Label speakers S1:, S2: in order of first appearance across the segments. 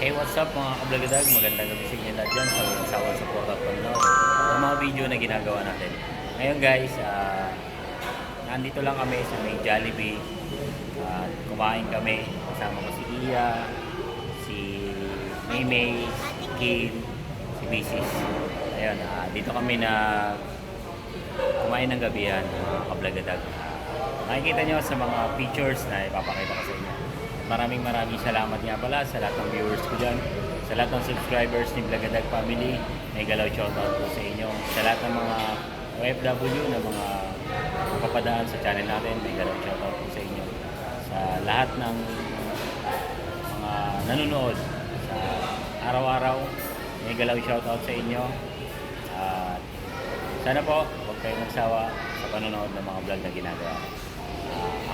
S1: Hey, what's up mga kablagadag? Magandang gabi sa inyo lahat dyan sa walang sawang support at panonood ng mga video na ginagawa natin. Ngayon guys, nandito lang kami sa may Jollibee. Kumain kami. Kasama ko si Iya, si Maymay, si Kim, si Mrs. Ayun, dito kami na kumain ng gabihan mga kablagadag. Makikita nyo sa mga pictures na ipapakita ko sa inyo. Maraming salamat nga pala sa lahat ng viewers ko dyan, sa lahat ng subscribers ni Blagadag Family. May galaw shoutout po sa inyo. Sa lahat ng mga OFW na mga papadaan sa channel natin, may galaw shoutout po sa inyo. Sa lahat ng mga nanonood sa araw-araw, may galaw shoutout sa inyo. Sana po, huwag kayong magsawa sa panonood ng mga vlog na ginagawa.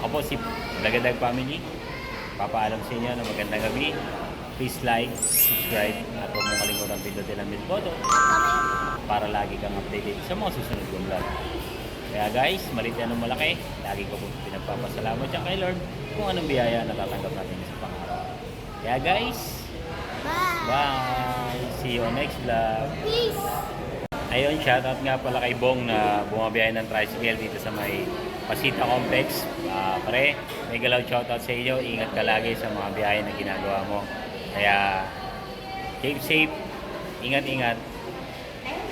S1: Ako po si Blagadag Family. Papaalam sa inyo na magandang gabi. Please like, subscribe, at huwag mong kalimutan pindutin ang bell button para lagi kang updated sa mga susunod kong vlog. Kaya guys, maliit yan o malaki, lagi ko po pinagpapasalamat yan kay Lord kung anong biyaya na tatanggap natin sa pang-araw. Kaya guys, bye! See you on next vlog.
S2: Please.
S1: Ayun, shoutout nga pala kay Bong na bumabiyahe ng tricycle dito sa may Pasita Complex. Pare, may galaw shoutout sa inyo. Ingat ka lagi sa mga biyahe na ginagawa mo. Kaya, keep safe. Ingat-ingat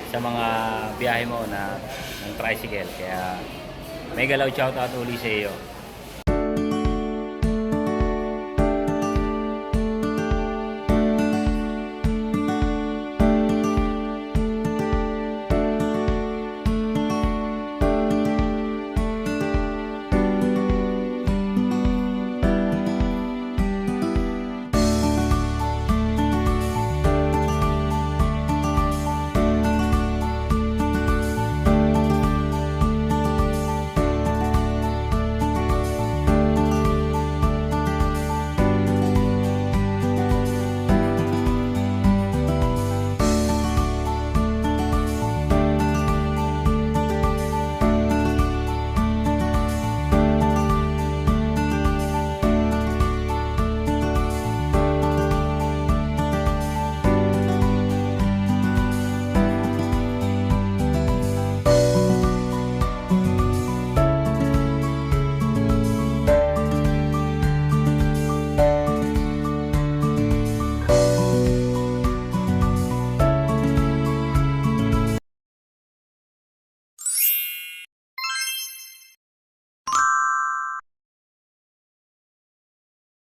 S1: sa mga biyahe mo na ng tricycle. Kaya, may galaw shoutout uli sa iyo.